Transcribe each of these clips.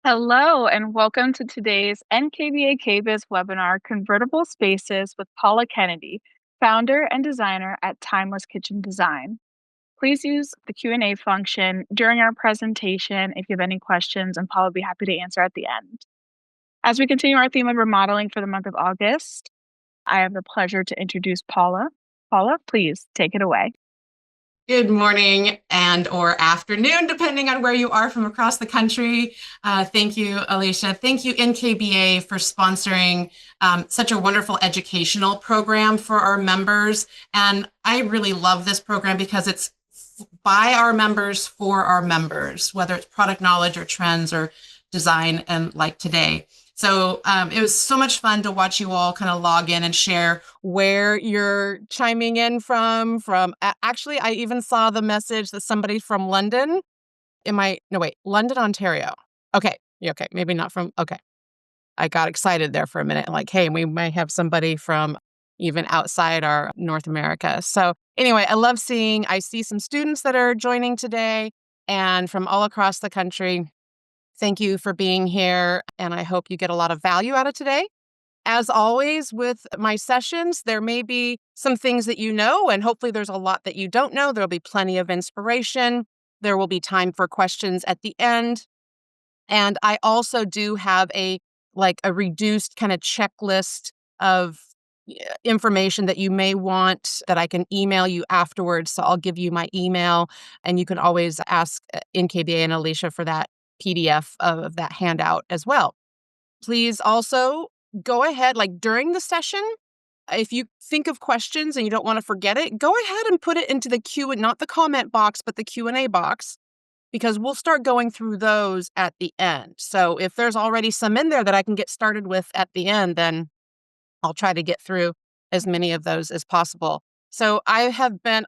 Hello, and welcome to today's NKBA KBIS webinar, Convertible Spaces with Paula Kennedy, founder and designer at Timeless Kitchen Design. Please use the Q&A function during our presentation if you have any questions, and Paula will be happy to answer at the end. As we continue our theme of remodeling for the month of August, I have the pleasure to introduce Paula. Paula, please take it away. Good morning or afternoon, depending on where you are from across the country. Thank you, Alicia. Thank you, NKBA, for sponsoring such a wonderful educational program for our members. And I really love this program because it's by our members for our members, whether it's product knowledge or trends or design and like today. So it was so much fun to watch you all kind of log in and share where you're chiming in from. Actually, I even saw the message that somebody from London. London, Ontario. Okay. Maybe not from. Okay. I got excited there for a minute. Like, hey, we might have somebody from even outside our North America. So anyway, I see some students that are joining today and from all across the country. Thank you for being here, and I hope you get a lot of value out of today. As always, with my sessions, there may be some things that you know, and hopefully there's a lot that you don't know. There'll be plenty of inspiration. There will be time for questions at the end. And I also do have a reduced kind of checklist of information that you may want that I can email you afterwards. So I'll give you my email, and you can always ask NKBA and Alicia for that PDF of that handout as well. Please also go ahead, during the session, if you think of questions and you don't want to forget it, go ahead and put it into the not the comment box, but the Q&A box, because we'll start going through those at the end. So if there's already some in there that I can get started with at the end, then I'll try to get through as many of those as possible. So I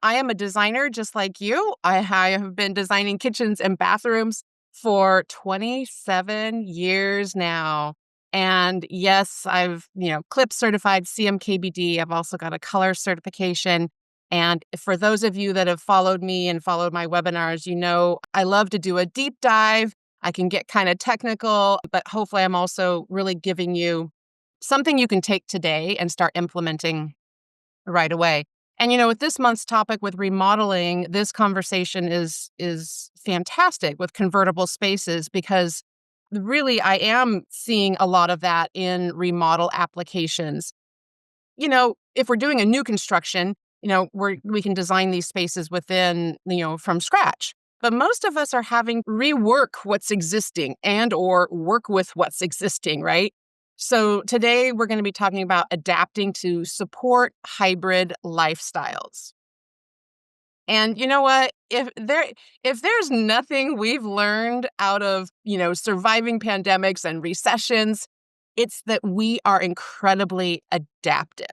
am a designer just like you. I have been designing kitchens and bathrooms for 27 years now. And yes, I've, CLIP certified CMKBD. I've also got a color certification. And for those of you that have followed me and followed my webinars, I love to do a deep dive. I can get kind of technical, but hopefully I'm also really giving you something you can take today and start implementing right away. And, with this month's topic with remodeling, this conversation is fantastic with convertible spaces, because really I am seeing a lot of that in remodel applications. If we're doing a new construction, we can design these spaces within, from scratch. But most of us are having rework what's existing and or work with what's existing, right? So today we're going to be talking about adapting to support hybrid lifestyles. And you know what? If there's nothing we've learned out of, surviving pandemics and recessions, it's that we are incredibly adaptive.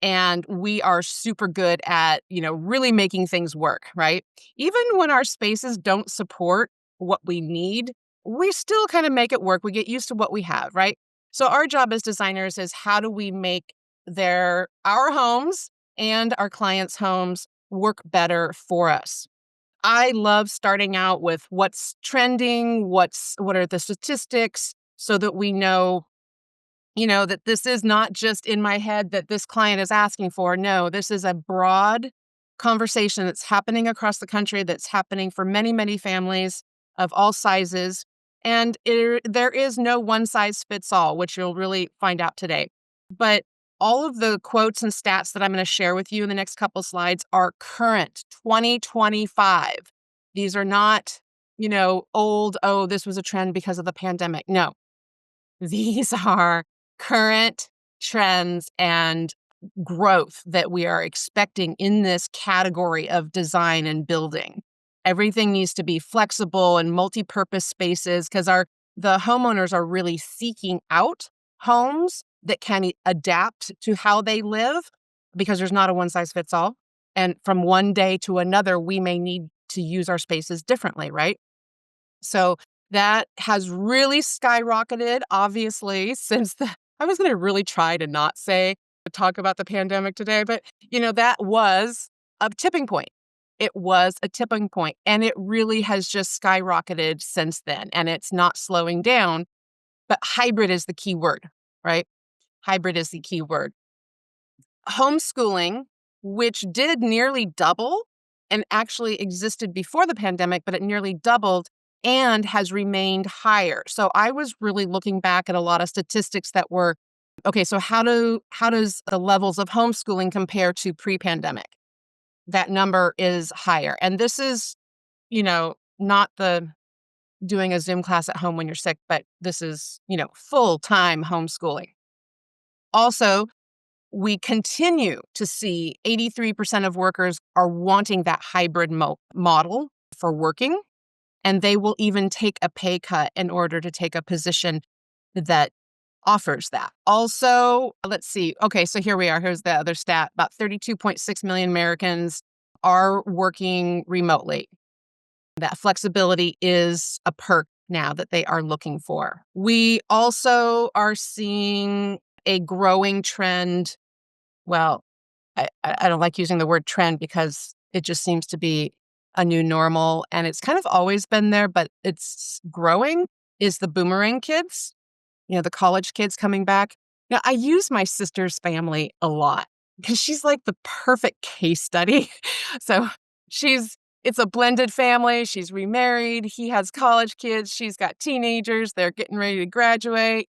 And we are super good at, really making things work, right? Even when our spaces don't support what we need, we still kind of make it work. We get used to what we have, right? So our job as designers is, how do we make our homes and our clients' homes work better for us? I love starting out with what's trending, what are the statistics, so that we know, that this is not just in my head that this client is asking for. No, this is a broad conversation that's happening across the country, that's happening for many, many families of all sizes. And there is no one size fits all, which you'll really find out today. But all of the quotes and stats that I'm going to share with you in the next couple slides are current 2025. These are not, old, this was a trend because of the pandemic. No, these are current trends and growth that we are expecting in this category of design and building. Everything needs to be flexible and multi-purpose spaces, because the homeowners are really seeking out homes that can adapt to how they live, because there's not a one size fits all. And from one day to another, we may need to use our spaces differently, right? So that has really skyrocketed, obviously, I was going to really try to not talk about the pandemic today, but, that was a tipping point. it was a tipping point, and it really has just skyrocketed since then, and it's not slowing down. But hybrid is the key word, right? Hybrid is the key word. Homeschooling, which did nearly double and actually existed before the pandemic, but it nearly doubled and has remained higher. So I was really looking back at a lot of statistics that were okay, so how does the levels of homeschooling compare to pre-pandemic? That number is higher. And this is, not the doing a Zoom class at home when you're sick, but this is, full-time homeschooling. Also, we continue to see 83% of workers are wanting that hybrid model for working, and they will even take a pay cut in order to take a position that offers that. Also, let's see. Okay, so here we are. Here's the other stat. About 32.6 million Americans are working remotely. That flexibility is a perk now that they are looking for. We also are seeing a growing trend. Well, I don't like using the word trend because it just seems to be a new normal, and it's kind of always been there, but it's growing, is the boomerang kids, the college kids coming back. Now, I use my sister's family a lot because she's like the perfect case study. So it's a blended family. She's remarried. He has college kids. She's got teenagers. They're getting ready to graduate.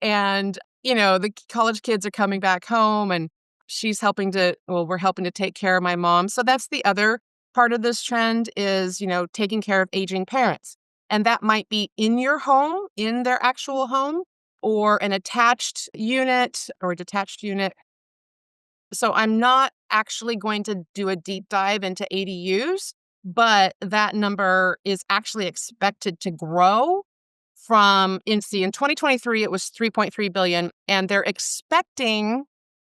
And, the college kids are coming back home, and we're helping to take care of my mom. So that's the other part of this trend is, taking care of aging parents. And that might be in your home, in their actual home, or an attached unit or a detached unit. So I'm not actually going to do a deep dive into ADUs, but that number is actually expected to grow in 2023, it was 3.3 billion, and they're expecting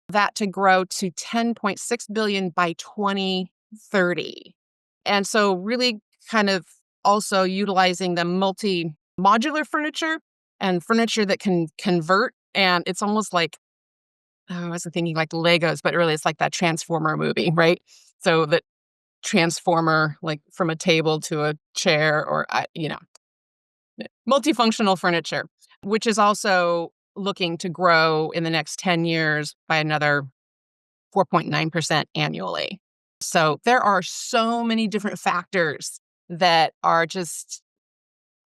that to grow to 10.6 billion by 2030. And so really kind of also utilizing the multi-modular furniture and furniture that can convert. And it's almost like, I was thinking like Legos, but really it's like that Transformer movie, right? So that Transformer, like from a table to a chair or, multifunctional furniture, which is also looking to grow in the next 10 years by another 4.9% annually. So there are so many different factors that are just,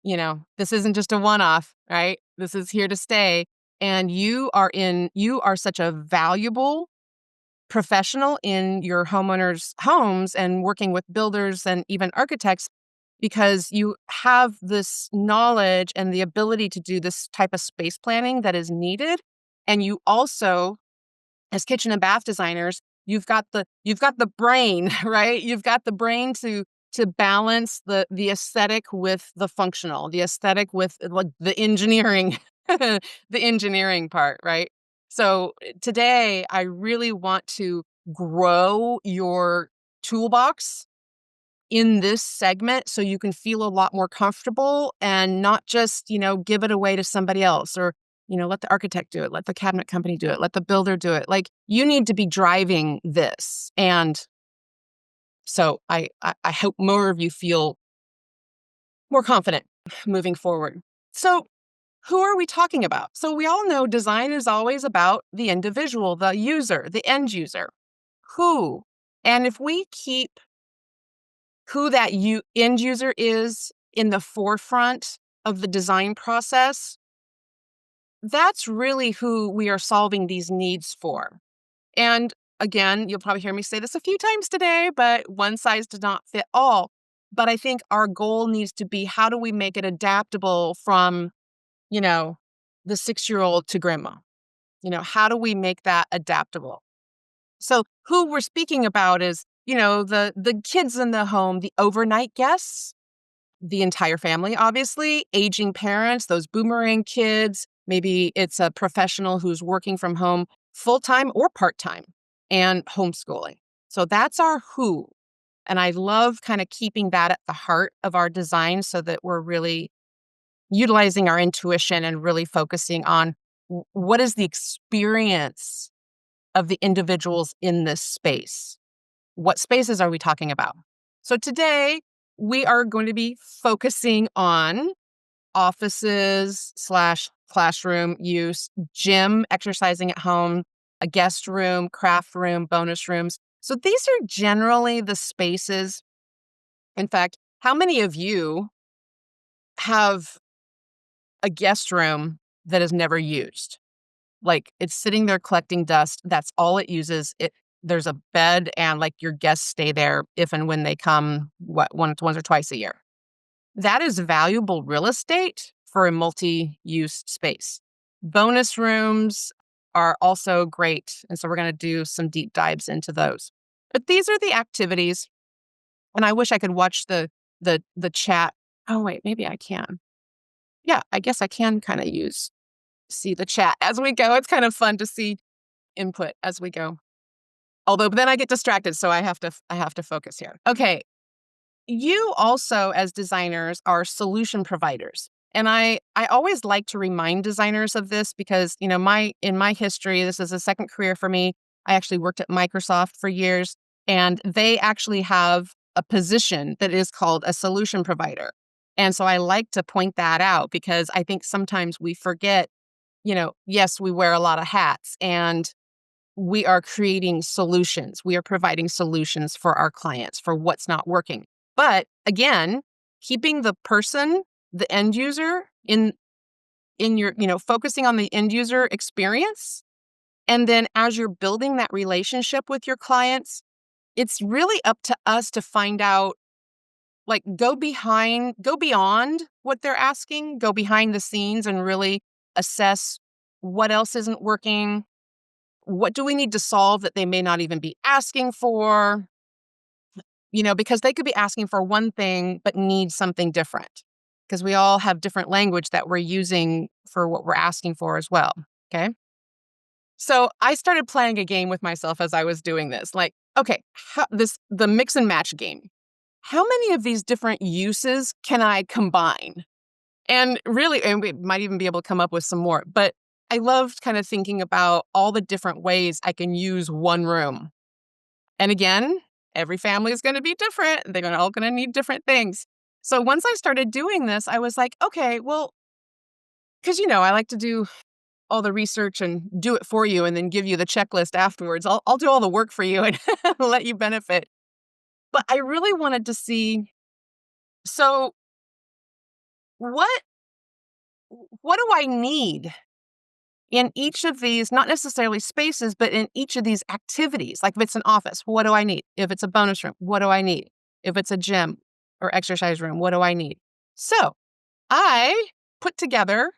this isn't just a one-off, right? This is here to stay. And you are such a valuable professional in your homeowners' homes and working with builders and even architects because you have this knowledge and the ability to do this type of space planning that is needed. And you also, as kitchen and bath designers, you've got the brain, right? You've got the brain to balance the aesthetic with the functional, the aesthetic with like the engineering, the engineering part, right? So today I really want to grow your toolbox in this segment so you can feel a lot more comfortable and not just, give it away to somebody else or, let the architect do it, let the cabinet company do it, let the builder do it. Like you need to be driving this. And so I hope more of you feel more confident moving forward. So who are we talking about? So we all know design is always about the individual, the user, the end user. Who? And if we keep who that end user is in the forefront of the design process, that's really who we are solving these needs for. And again, you'll probably hear me say this a few times today, but one size does not fit all. But I think our goal needs to be how do we make it adaptable from, the 6-year-old to grandma? How do we make that adaptable? So who we're speaking about is, the kids in the home, the overnight guests, the entire family, obviously, aging parents, those boomerang kids. Maybe it's a professional who's working from home full-time or part-time and homeschooling. So that's our who. And I love kind of keeping that at the heart of our design so that we're really utilizing our intuition and really focusing on what is the experience of the individuals in this space. What spaces are we talking about? So today we are going to be focusing on offices slash classroom use, gym, exercising at home, a guest room, craft room, bonus rooms. So these are generally the spaces. In fact, how many of you have a guest room that is never used? Like it's sitting there collecting dust. That's all it uses. There's a bed and like your guests stay there if and when they come, once or twice a year. That is valuable real estate for a multi-use space. Bonus rooms are also great. And so we're going to do some deep dives into those. But these are the activities. And I wish I could watch the chat. Oh, wait, maybe I can. Yeah, I guess I can kind of see the chat as we go. It's kind of fun to see input as we go. Although then I get distracted, so I have to focus here. Okay. You also, as designers, are solution providers. And I always like to remind designers of this because, in my history, this is a second career for me. I actually worked at Microsoft for years, and they actually have a position that is called a solution provider. And so I like to point that out because I think sometimes we forget, yes, we wear a lot of hats and we are creating solutions. We are providing solutions for our clients for what's not working. But again, keeping the person, the end user in your, focusing on the end user experience. And then as you're building that relationship with your clients, it's really up to us to find out, like go beyond what they're asking, go behind the scenes and really assess what else isn't working. What do we need to solve that they may not even be asking for? Because they could be asking for one thing, but need something different. Because we all have different language that we're using for what we're asking for as well. Okay. So I started playing a game with myself as I was doing this. Like, okay, the mix and match game. How many of these different uses can I combine? And really, and we might even be able to come up with some more. But I loved kind of thinking about all the different ways I can use one room. And again, every family is going to be different. They're all going to need different things. So once I started doing this, I was like, okay, well, because, I like to do all the research and do it for you and then give you the checklist afterwards. I'll do all the work for you and let you benefit. But I really wanted to see, so what do I need in each of these, not necessarily spaces, but in each of these activities? Like if it's an office, what do I need? If it's a bonus room, what do I need? If it's a gym or exercise room, what do I need? So I put together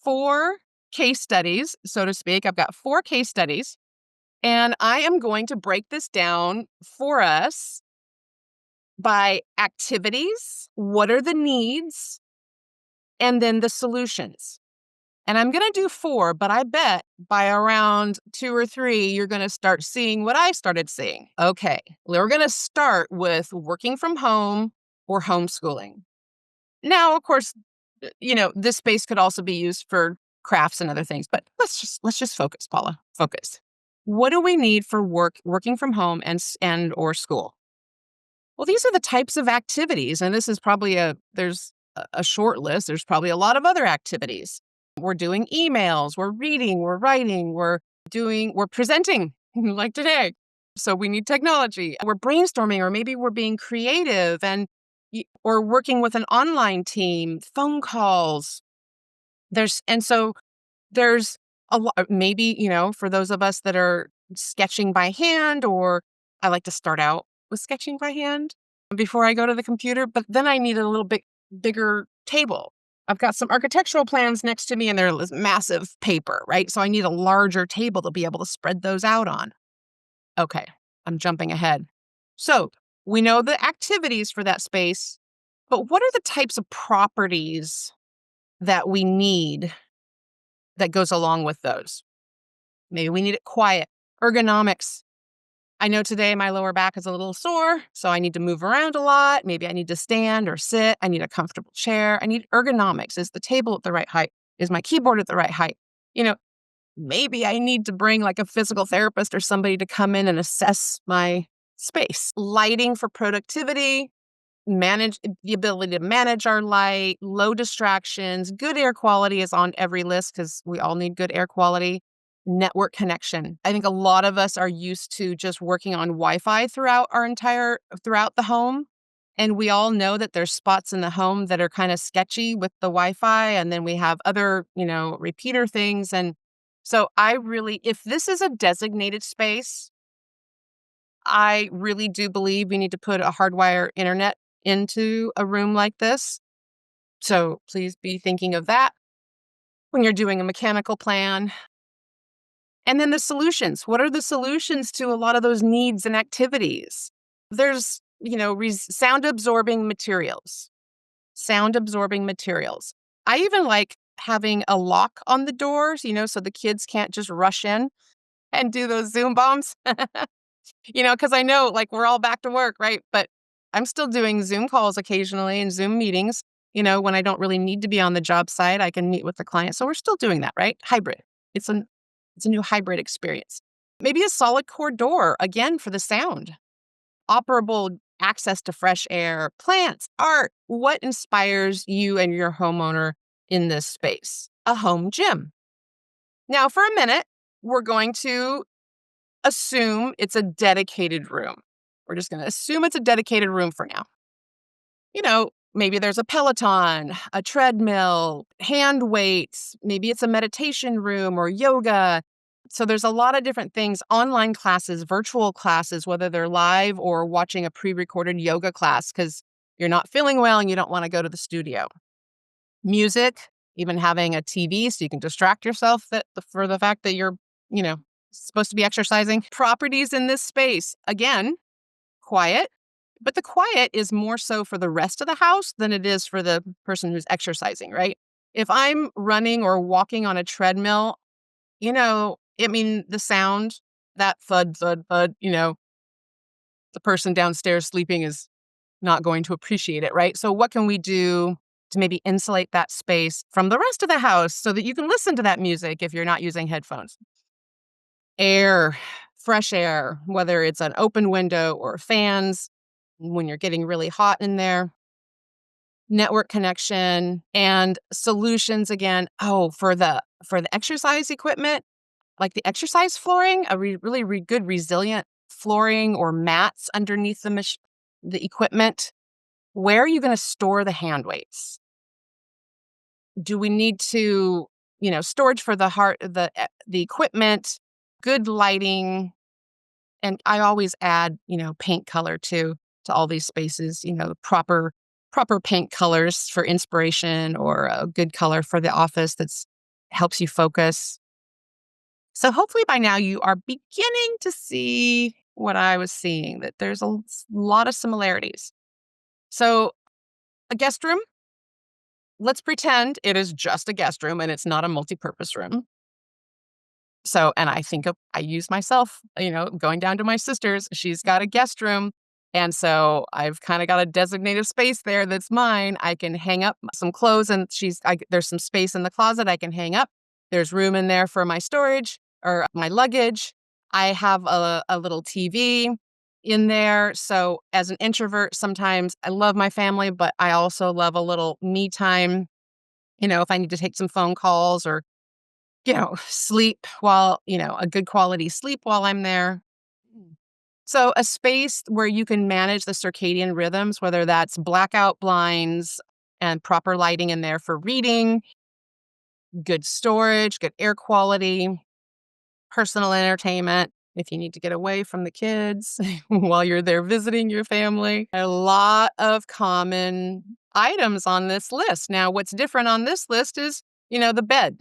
4 case studies, so to speak. I've got 4 case studies, and I am going to break this down for us by activities, what are the needs, and then the solutions. And I'm going to do 4, but I bet by around 2 or 3, you're going to start seeing what I started seeing. Okay, we're going to start with working from home or homeschooling. Now, of course, this space could also be used for crafts and other things, but let's just focus, Paula. Focus. What do we need for working from home and or school? Well, these are the types of activities, and this is probably there's a short list. There's probably a lot of other activities. We're doing emails, we're reading, we're writing, we're presenting like today. So we need technology. We're brainstorming, or maybe we're being creative or working with an online team, phone calls. There's a lot, maybe, for those of us that are sketching by hand, or I like to start out with sketching by hand before I go to the computer, but then I need a little bit bigger table. I've got some architectural plans next to me and they're this massive paper, right? So I need a larger table to be able to spread those out on. Okay, I'm jumping ahead. So we know the activities for that space, but what are the types of properties that we need that goes along with those? Maybe we need it quiet. Ergonomics. I know today my lower back is a little sore, so I need to move around a lot. Maybe I need to stand or sit. I need a comfortable chair. I need ergonomics. Is the table at the right height? Is my keyboard at the right height? Maybe I need to bring like a physical therapist or somebody to come in and assess my space. Lighting for productivity, manage the ability to manage our light, low distractions, good air quality is on every list because we all need good air quality. Network connection. I think a lot of us are used to just working on Wi-Fi throughout the home. And we all know that there's spots in the home that are kind of sketchy with the Wi-Fi. And then we have other, repeater things. And so if this is a designated space, I really do believe we need to put a hardwire internet into a room like this. So please be thinking of that when you're doing a mechanical plan. And then the solutions. What are the solutions to a lot of those needs and activities? There's, sound absorbing materials. Sound absorbing materials. I even like having a lock on the doors, so the kids can't just rush in and do those Zoom bombs. Because I know like we're all back to work, right? But I'm still doing Zoom calls occasionally and Zoom meetings. When I don't really need to be on the job site, I can meet with the client. So we're still doing that, right? Hybrid. It's a new hybrid experience. Maybe a solid core door, again, for the sound. Operable access to fresh air, plants, art. What inspires you and your homeowner in this space? A home gym. Now, for a minute, we're going to assume it's a dedicated room. We're just going to assume it's a dedicated room for now. Maybe there's a Peloton, a treadmill, hand weights. Maybe it's a meditation room or yoga. So there's a lot of different things, online classes, virtual classes, whether they're live or watching a pre-recorded yoga class because you're not feeling well and you don't want to go to the studio. Music, even having a TV so you can distract yourself for the fact that you're, supposed to be exercising. Properties in this space, again, quiet. But the quiet is more so for the rest of the house than it is for the person who's exercising, right? If I'm running or walking on a treadmill, the sound, that thud, thud, thud, the person downstairs sleeping is not going to appreciate it, right? So what can we do to maybe insulate that space from the rest of the house so that you can listen to that music if you're not using headphones? Air, fresh air, whether it's an open window or fans when you're getting really hot in there. Network connection and solutions again. Oh, for the exercise equipment, like the exercise flooring, a really good resilient flooring or mats underneath the equipment. Where are you going to store the hand weights? Do we need to, storage for the equipment, good lighting, and I always add, paint color to all these spaces, proper paint colors for inspiration or a good color for the office that's helps you focus. So hopefully by now you are beginning to see what I was seeing, that there's a lot of similarities. So a guest room, let's pretend it is just a guest room and it's not a multi-purpose room. So, and I use myself, going down to my sister's, she's got a guest room. And so I've kind of got a designated space there that's mine. I can hang up some clothes and there's some space in the closet I can hang up. There's room in there for my storage or my luggage. I have a little TV in there. So as an introvert, sometimes I love my family, but I also love a little me time. If I need to take some phone calls or sleep a good quality sleep while I'm there. So a space where you can manage the circadian rhythms, whether that's blackout blinds and proper lighting in there for reading, good storage, good air quality, personal entertainment. If you need to get away from the kids while you're there visiting your family, a lot of common items on this list. Now, what's different on this list is, the bed.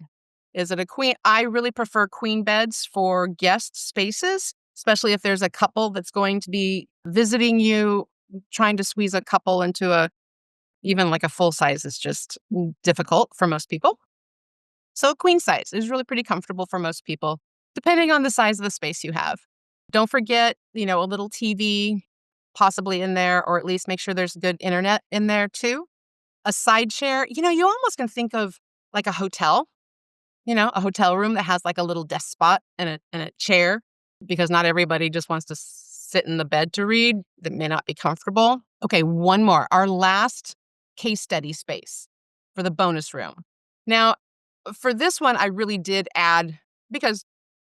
Is it a queen? I really prefer queen beds for guest spaces, especially if there's a couple that's going to be visiting you. Trying to squeeze a couple into even like a full size is just difficult for most people. So queen size is really pretty comfortable for most people, depending on the size of the space you have. Don't forget, a little TV possibly in there, or at least make sure there's good internet in there too. A side chair, you almost can think of like a hotel, a hotel room that has like a little desk spot and a chair, because not everybody just wants to sit in the bed to read that may not be comfortable. Okay, one more. Our last case study space for the bonus room. Now, for this one, I really did add, because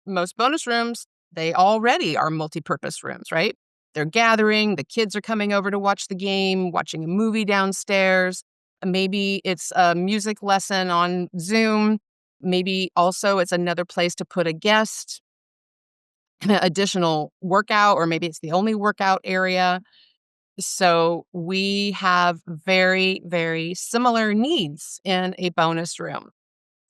most bonus rooms, they already are multi-purpose rooms, right? They're gathering, the kids are coming over to watch the game, watching a movie downstairs. Maybe it's a music lesson on Zoom. Maybe also it's another place to put a guest, additional workout, or maybe it's the only workout area. So we have very, very similar needs in a bonus room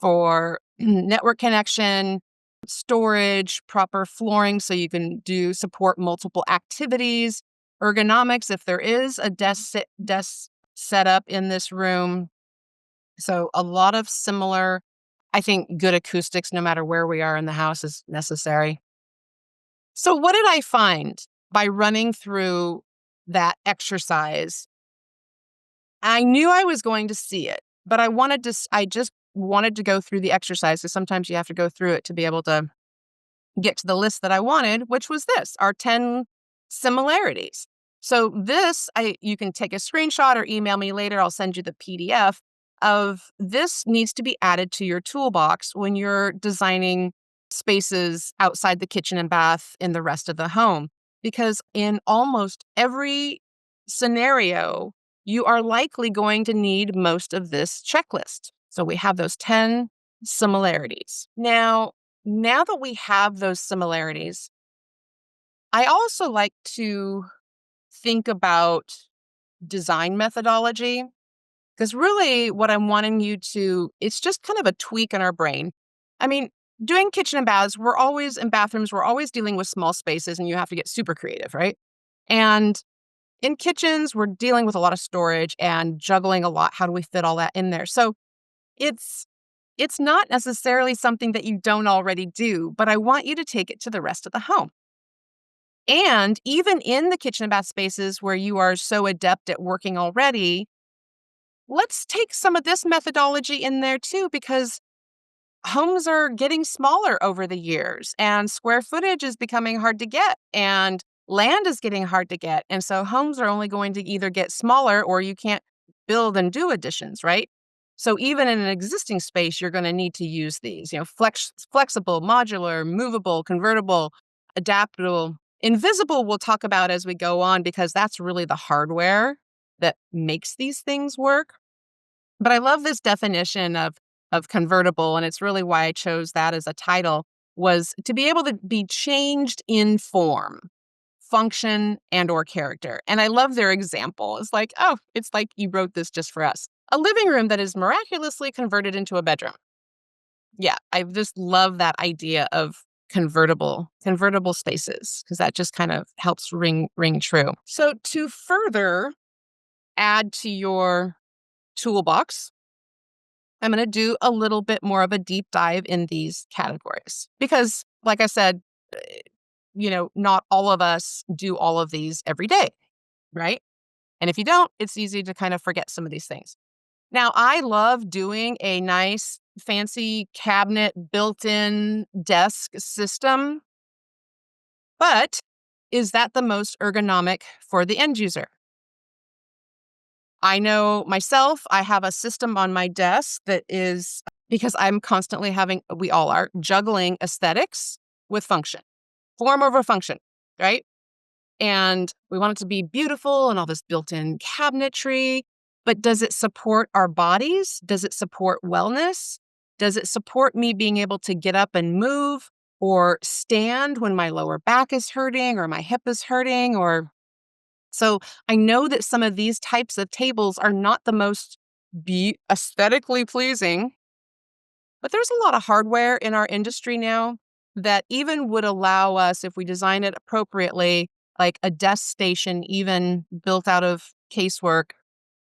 for network connection, storage, proper flooring so you can support multiple activities, ergonomics if there is a desk set up in this room. So a lot of similar, I think good acoustics no matter where we are in the house is necessary. So what did I find by running through that exercise? I knew I was going to see it, but I just wanted to go through the exercise, because sometimes you have to go through it to be able to get to the list that I wanted, which was our 10 similarities. So you can take a screenshot or email me later. I'll send you the PDF of this. Needs to be added to your toolbox when you're designing spaces outside the kitchen and bath in the rest of the home, because in almost every scenario, you are likely going to need most of this checklist. So we have those 10 similarities. Now that we have those similarities, I also like to think about design methodology, because really what I'm wanting it's just kind of a tweak in our brain. I mean, doing kitchen and baths, and bathrooms, we're always dealing with small spaces and you have to get super creative, right? And in kitchens, we're dealing with a lot of storage and juggling a lot. How do we fit all that in there? So it's not necessarily something that you don't already do, but I want you to take it to the rest of the home. And even in the kitchen and bath spaces where you are so adept at working already, let's take some of this methodology in there too, because homes are getting smaller over the years and square footage is becoming hard to get and land is getting hard to get. And so homes are only going to either get smaller or you can't build and do additions, right? So even in an existing space, you're going to need to use these, flexible, modular, movable, convertible, adaptable. Invisible we'll talk about as we go on, because that's really the hardware that makes these things work. But I love this definition of convertible, and it's really why I chose that as a title, was to be able to be changed in form, function, and or character. And I love their example. It's like you wrote this just for us. A living room that is miraculously converted into a bedroom. Yeah, I just love that idea of convertible spaces, because that just kind of helps ring true. So to further add to your toolbox, I'm going to do a little bit more of a deep dive in these categories because, like I said, not all of us do all of these every day, right? And if you don't, it's easy to kind of forget some of these things. Now, I love doing a nice, fancy cabinet built-in desk system, but is that the most ergonomic for the end user? I know myself, I have a system on my desk that is, because I'm constantly we all are, juggling aesthetics with function, form over function, right? And we want it to be beautiful and all this built-in cabinetry, but does it support our bodies? Does it support wellness? Does it support me being able to get up and move or stand when my lower back is hurting or my hip is hurting? So I know that some of these types of tables are not the most aesthetically pleasing, but there's a lot of hardware in our industry now that even would allow us, if we design it appropriately, like a desk station, even built out of casework,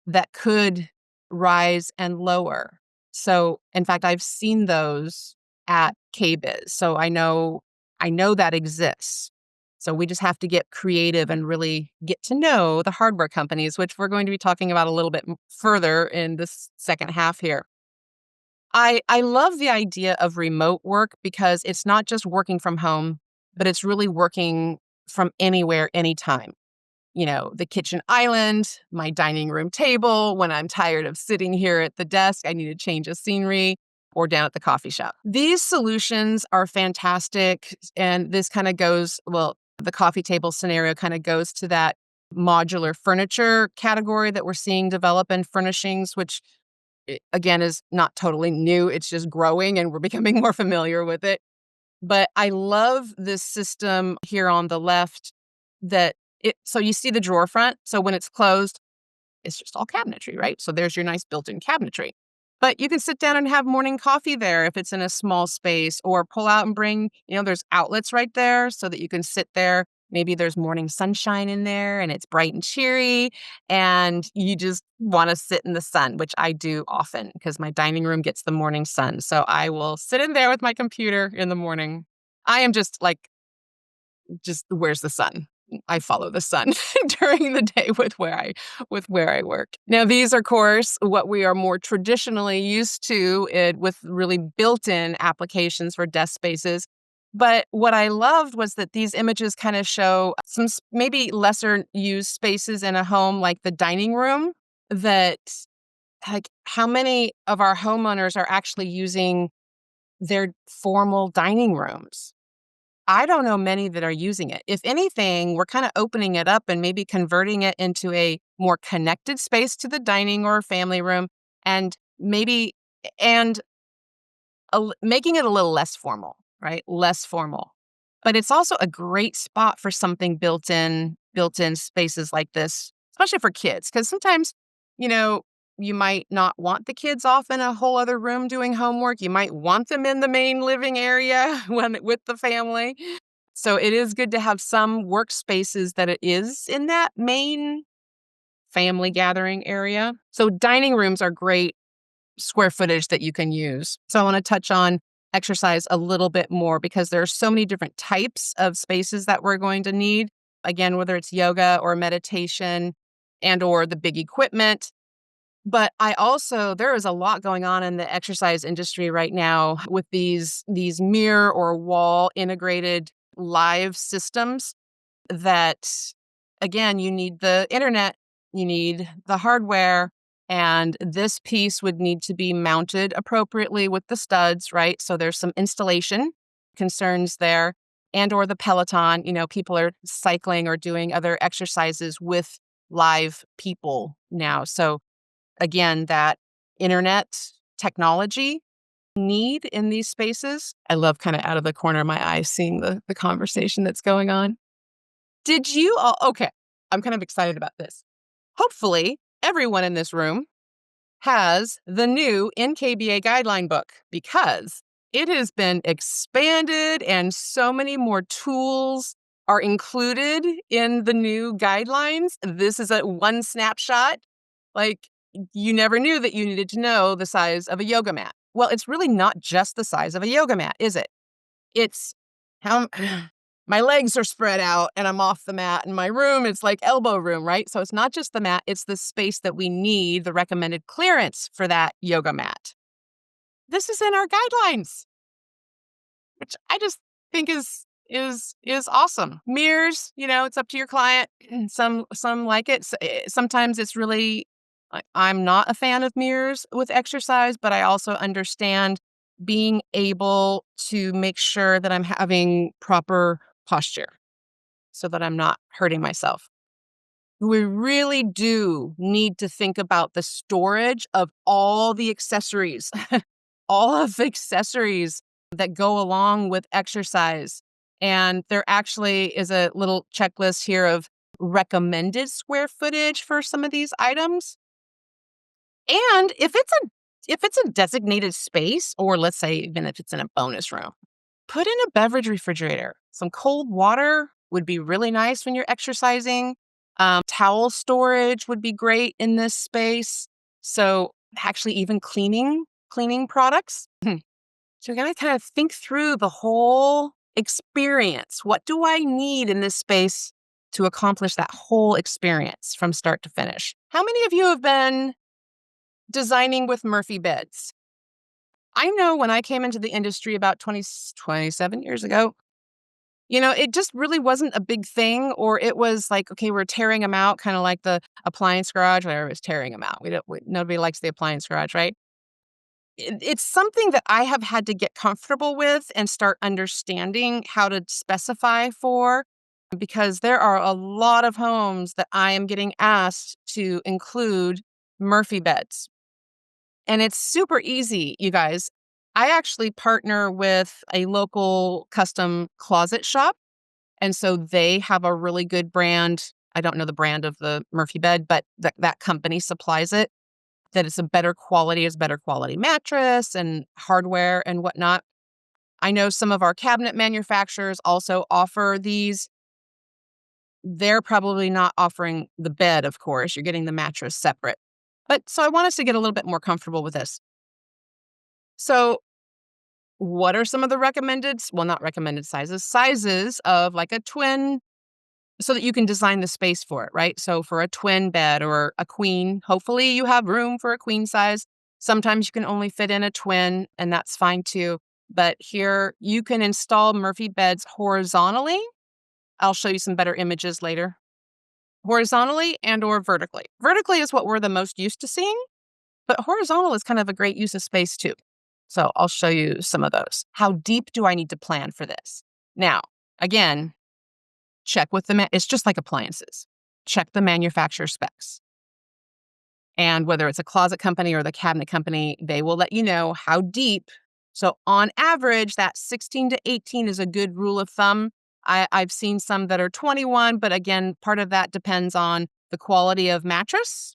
that could rise and lower. So, in fact, I've seen those at KBIS. So I know that exists. So we just have to get creative and really get to know the hardware companies, which we're going to be talking about a little bit further in this second half here. I love the idea of remote work because it's not just working from home, but it's really working from anywhere, anytime. The kitchen island, my dining room table, when I'm tired of sitting here at the desk, I need to change of scenery, or down at the coffee shop. These solutions are fantastic. And this kind of goes, well, the coffee table scenario kind of goes to that modular furniture category that we're seeing develop in furnishings, which again is not totally new. It's just growing and we're becoming more familiar with it. But I love this system here on the left so you see the drawer front. So when it's closed, it's just all cabinetry, right? So there's your nice built-in cabinetry. But you can sit down and have morning coffee there if it's in a small space, or pull out and bring, there's outlets right there so that you can sit there. Maybe there's morning sunshine in there and it's bright and cheery and you just want to sit in the sun, which I do often because my dining room gets the morning sun. So I will sit in there with my computer in the morning. I am just where's the sun? I follow the sun during the day with where I work. Now, these are, of course, what we are more traditionally used to with really built-in applications for desk spaces. But what I loved was that these images kind of show some maybe lesser used spaces in a home, like the dining room, that like how many of our homeowners are actually using their formal dining rooms. I don't know many that are using it. If anything, we're kind of opening it up and maybe converting it into a more connected space to the dining or family room, and maybe and making it a little less formal, right? Less formal. But it's also a great spot for something built in spaces like this, especially for kids, because sometimes, you know, you might not want the kids off in a whole other room doing homework. You might want them in the main living area with the family. So it is good to have some workspaces that it is in that main family gathering area. So dining rooms are great square footage that you can use. So I want to touch on exercise a little bit more because there are so many different types of spaces that we're going to need. Again, whether it's yoga or meditation and or the big equipment. But there is a lot going on in the exercise industry right now with these mirror or wall integrated live systems that, again, you need the internet, you need the hardware, and this piece would need to be mounted appropriately with the studs, right? So there's some installation concerns there, and or the Peloton, people are cycling or doing other exercises with live people now. So again, that internet technology need in these spaces. I love kind of out of the corner of my eye seeing the conversation that's going on. Did you all okay, I'm kind of excited about this. Hopefully, everyone in this room has the new NKBA guideline book because it has been expanded and so many more tools are included in the new guidelines. This is a one snapshot. Like, you never knew that you needed to know the size of a yoga mat. Well, it's really not just the size of a yoga mat, is it? It's how my legs are spread out and I'm off the mat. In my room, it's like elbow room, right? So it's not just the mat, it's the space that we need, the recommended clearance for that yoga mat. This is in our guidelines, which I just think is awesome. Mirrors, it's up to your client. Some like it. Sometimes it's really I'm not a fan of mirrors with exercise, but I also understand being able to make sure that I'm having proper posture so that I'm not hurting myself. We really do need to think about the storage of all the accessories, all of the accessories that go along with exercise. And there actually is a little checklist here of recommended square footage for some of these items. And if it's a designated space, or let's say even if it's in a bonus room, put in a beverage refrigerator. Some cold water would be really nice when you're exercising. Towel storage would be great in this space. So actually even cleaning products. So you're going to kind of think through the whole experience. What do I need in this space to accomplish that whole experience from start to finish? How many of you have been designing with Murphy beds? I know when I came into the industry about 27 years ago, It just really wasn't a big thing, or it was like, okay, we're tearing them out, kind of like the appliance garage, where was tearing them out. Nobody likes the appliance garage, right? It's something that I have had to get comfortable with and start understanding how to specify for, because there are a lot of homes that I am getting asked to include Murphy beds. And it's super easy, you guys. I actually partner with a local custom closet shop. And so they have a really good brand. I don't know the brand of the Murphy bed, but that company supplies it. That it's a better quality, is better quality mattress and hardware and whatnot. I know some of our cabinet manufacturers also offer these. They're probably not offering the bed, of course. You're getting the mattress separate. But so I want us to get a little bit more comfortable with this. So, what are some of the not recommended sizes of like a twin, so that you can design the space for it, right? So for a twin bed or a queen, hopefully you have room for a queen size. Sometimes you can only fit in a twin, and that's fine too. But here you can install Murphy beds horizontally. I'll show you some better images later. Horizontally and or vertically. Vertically is what we're the most used to seeing, but horizontal is kind of a great use of space too. So I'll show you some of those. How deep do I need to plan for this? Now, again, check with it's just like appliances. Check the manufacturer specs. And whether it's a closet company or the cabinet company, they will let you know how deep. So on average, that 16 to 18 is a good rule of thumb. I've seen some that are 21, but again, part of that depends on the quality of mattress.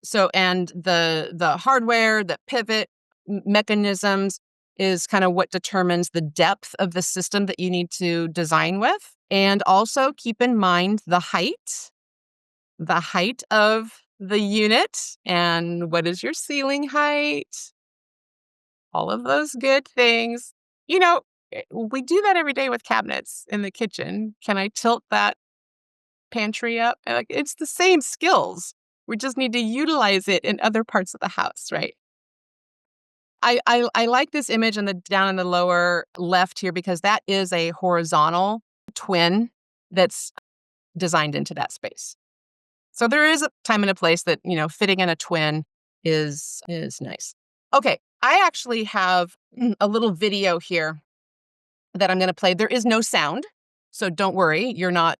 So, and the hardware, the pivot mechanisms is kind of what determines the depth of the system that you need to design with. And also keep in mind the height of the unit, and what is your ceiling height, all of those good things. We do that every day with cabinets in the kitchen. Can I tilt that pantry up? Like, it's the same skills. We just need to utilize it in other parts of the house, right? I like this image down in the lower left here, because that is a horizontal twin that's designed into that space. So there is a time and a place that, fitting in a twin is nice. Okay, I actually have a little video here that I'm going to play. There is no sound, so don't worry. We're not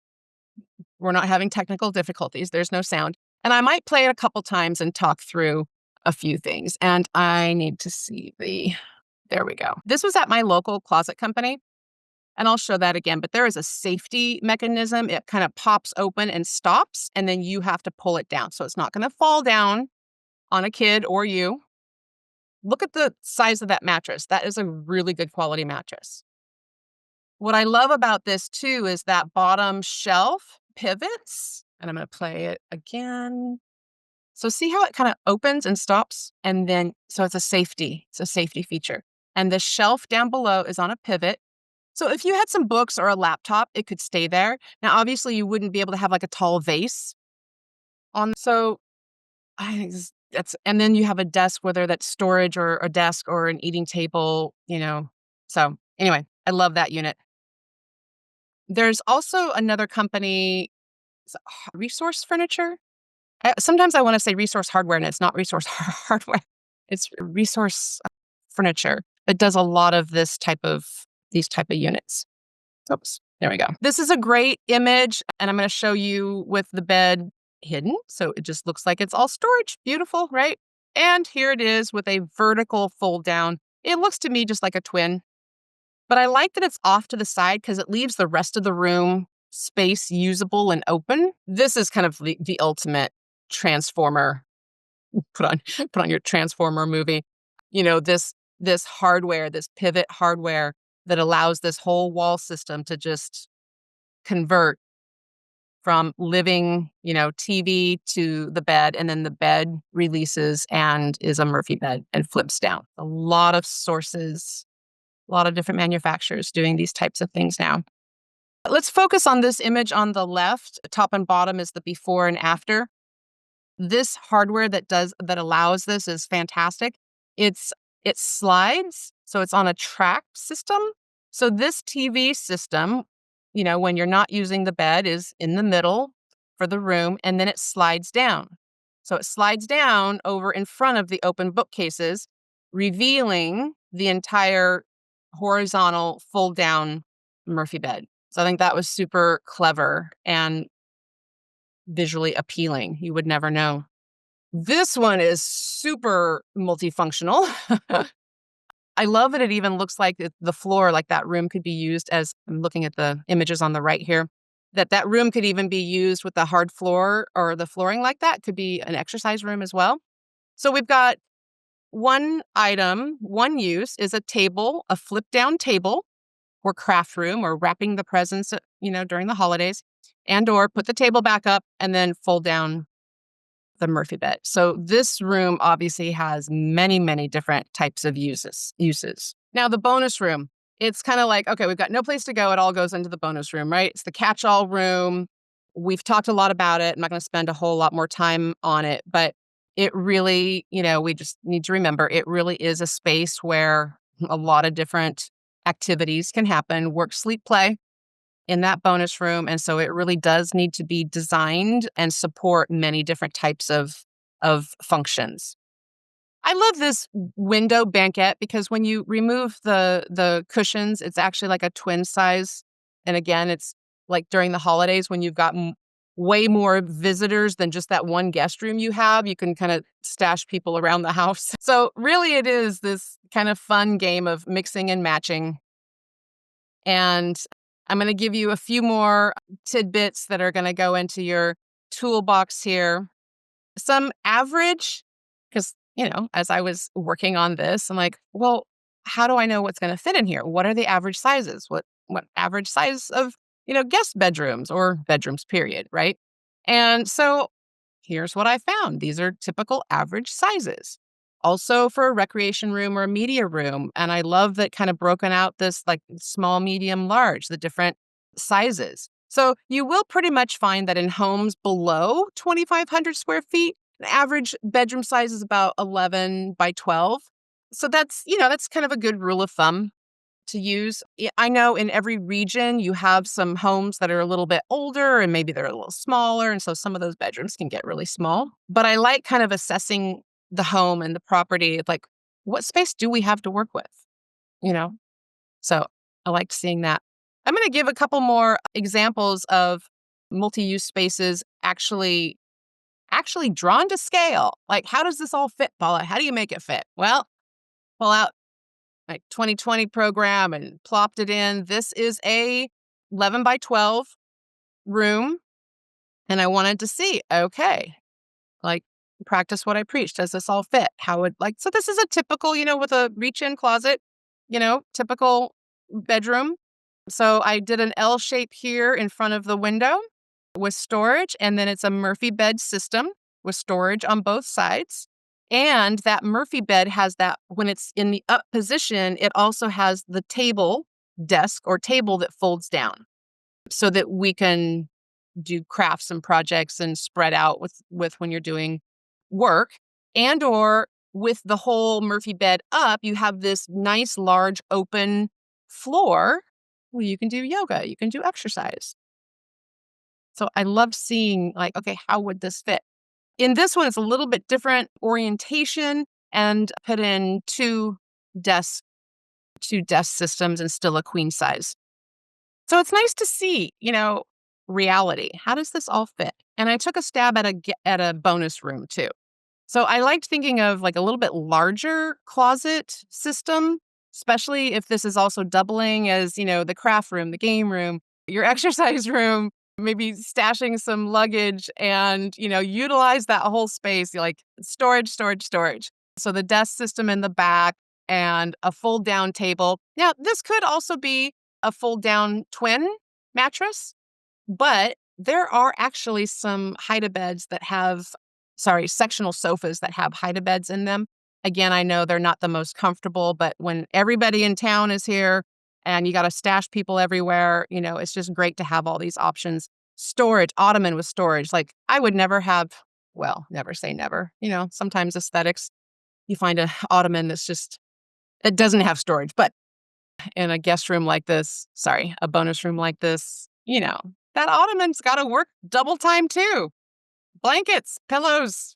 having technical difficulties. There's no sound. And I might play it a couple times and talk through a few things. And I need to see there we go. This was at my local closet company. And I'll show that again, but there is a safety mechanism. It kind of pops open and stops, and then you have to pull it down. So it's not going to fall down on a kid or you. Look at the size of that mattress. That is a really good quality mattress. What I love about this too is that bottom shelf pivots, and I'm going to play it again. So see how it kind of opens and stops, and then, so it's a safety feature. And the shelf down below is on a pivot. So if you had some books or a laptop, it could stay there. Now, obviously, you wouldn't be able to have like a tall vase on. So I think and then you have a desk, whether that's storage or a desk or an eating table, So anyway, I love that unit. There's also another company, Resource Furniture. Sometimes I want to say Resource Hardware, and it's not Resource Hardware. It's Resource Furniture. It does a lot of these type of units. Oops, there we go. This is a great image, and I'm going to show you with the bed hidden. So it just looks like it's all storage. Beautiful, right? And here it is with a vertical fold down. It looks to me just like a twin, but I like that it's off to the side because it leaves the rest of the room space usable and open. This is kind of the ultimate transformer. Put on your transformer movie. This hardware, this pivot hardware that allows this whole wall system to just convert from living, TV to the bed, and then the bed releases and is a Murphy bed and flips down. A lot of sources, a lot of different manufacturers doing these types of things now. Let's focus on this image on the left. Top and bottom is the before and after. This hardware that allows this is fantastic. It slides, so it's on a track system. So this TV system when you're not using the bed is in the middle for the room, and then it slides down. So it slides down over in front of the open bookcases, revealing the entire horizontal fold down Murphy bed. So I think that was super clever and visually appealing. You would never know. This one is super multifunctional. I love that it even looks like the floor, like that room could be used as I'm looking at the images on the right here, that room could even be used with the hard floor or the flooring like that. Could be an exercise room as well. So we've got one item, one use is a table, a flip down table or craft room or wrapping the presents, during the holidays, and or put the table back up and then fold down the Murphy bed. So this room obviously has many, many different types of uses. Now the bonus room, it's kind of like, okay, we've got no place to go. It all goes into the bonus room, right? It's the catch-all room. We've talked a lot about it. I'm not going to spend a whole lot more time on it, but it really, we just need to remember it really is a space where a lot of different activities can happen, work, sleep, play in that bonus room. And so it really does need to be designed and support many different types of functions. I love this window banquette because when you remove the cushions, it's actually like a twin size. And again, it's like during the holidays when you've got way more visitors than just that one guest room you have, you can kind of stash people around the house. So really it is this kind of fun game of mixing and matching. And I'm going to give you a few more tidbits that are going to go into your toolbox here. Some average, because, as I was working on this, I'm like, well, how do I know what's going to fit in here? What are the average sizes? What average size of, guest bedrooms or bedrooms, period, right? And so here's what I found. These are typical average sizes. Also for a recreation room or a media room. And I love that kind of broken out this like small, medium, large, the different sizes. So you will pretty much find that in homes below 2,500 square feet, the average bedroom size is about 11 by 12. So that's kind of a good rule of thumb to use. I know in every region you have some homes that are a little bit older and maybe they're a little smaller. And so some of those bedrooms can get really small. But I like kind of assessing the home and the property, like what space do we have to work with? So I liked seeing that. I'm going to give a couple more examples of multi-use spaces actually drawn to scale. Like, how does this all fit, Paula? How do you make it fit? Well, pull out my 2020 program and plopped it in. This is a 11 by 12 room. And I wanted to see, okay, like practice what I preach. Does this all fit? So this is a typical, with a reach-in closet, typical bedroom. So I did an L shape here in front of the window with storage, and then it's a Murphy bed system with storage on both sides. And that Murphy bed has that, when it's in the up position, it also has the desk or table that folds down so that we can do crafts and projects and spread out with when you're doing work. And or with the whole Murphy bed up, you have this nice large open floor where you can do yoga, you can do exercise. So I love seeing like, okay, how would this fit? In this one, it's a little bit different orientation and put in two desk systems and still a queen size. So it's nice to see, reality. How does this all fit? And I took a stab at a bonus room too. So I liked thinking of like a little bit larger closet system, especially if this is also doubling as, the craft room, the game room, your exercise room, maybe stashing some luggage and, utilize that whole space, like storage. So the desk system in the back and a fold down table. Now, this could also be a fold down twin mattress, but there are actually some hide-a-beds that have, sectional sofas that have hide-a-beds in them. Again, I know they're not the most comfortable, but when everybody in town is here and you got to stash people everywhere, it's just great to have all these options. Storage, ottoman with storage. Like I would never have, well, never say never. Sometimes aesthetics, you find an ottoman it doesn't have storage, but in a guest room like this, a bonus room like this, that ottoman's got to work double time too. Blankets, pillows,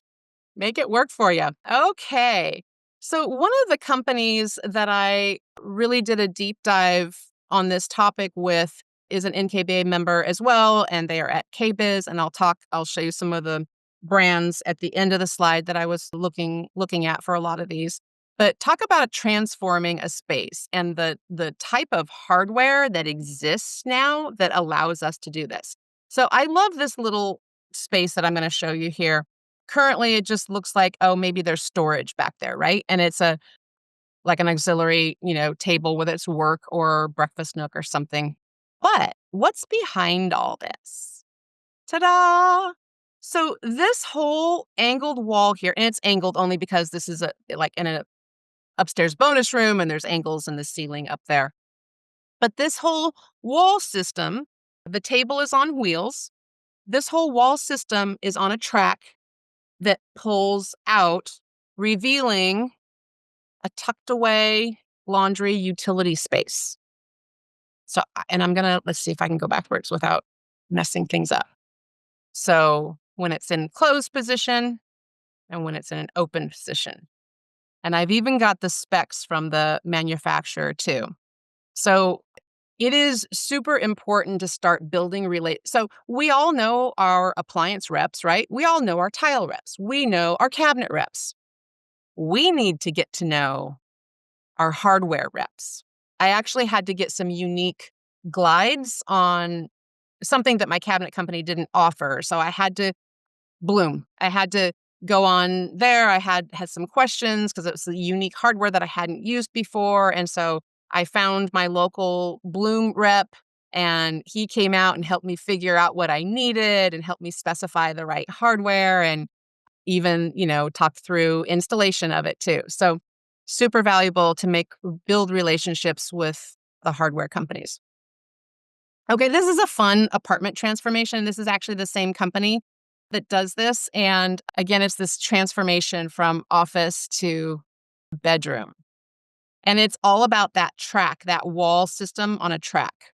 make it work for you. Okay. So, one of the companies that I really did a deep dive on this topic with is an NKBA member as well, and they are at KBIS. And I'll show you some of the brands at the end of the slide that I was looking at for a lot of these. But talk about transforming a space and the type of hardware that exists now that allows us to do this. So, I love this little space that I'm going to show you here. Currently, it just looks like, oh, maybe there's storage back there, right? And it's like an auxiliary, table, whether it's work or breakfast nook or something. But what's behind all this? Ta-da! So this whole angled wall here, and it's angled only because this is like in an upstairs bonus room, and there's angles in the ceiling up there. But this whole wall system, the table is on wheels. This whole wall system is on a track that pulls out, revealing a tucked away laundry utility space. So, and let's see if I can go backwards without messing things up. So when it's in closed position and when it's in an open position. And I've even got the specs from the manufacturer too. So it is super important to start building So we all know our appliance reps, right? We all know our tile reps. We know our cabinet reps. We need to get to know our hardware reps. I actually had to get some unique glides on something that my cabinet company didn't offer. So I had to go on there. I had some questions because it was the unique hardware that I hadn't used before. And so I found my local Bloom rep, and he came out and helped me figure out what I needed and helped me specify the right hardware and even, talk through installation of it too. So super valuable to build relationships with the hardware companies. Okay, this is a fun apartment transformation. This is actually the same company that does this. And again, it's this transformation from office to bedroom. And it's all about that track, that wall system on a track.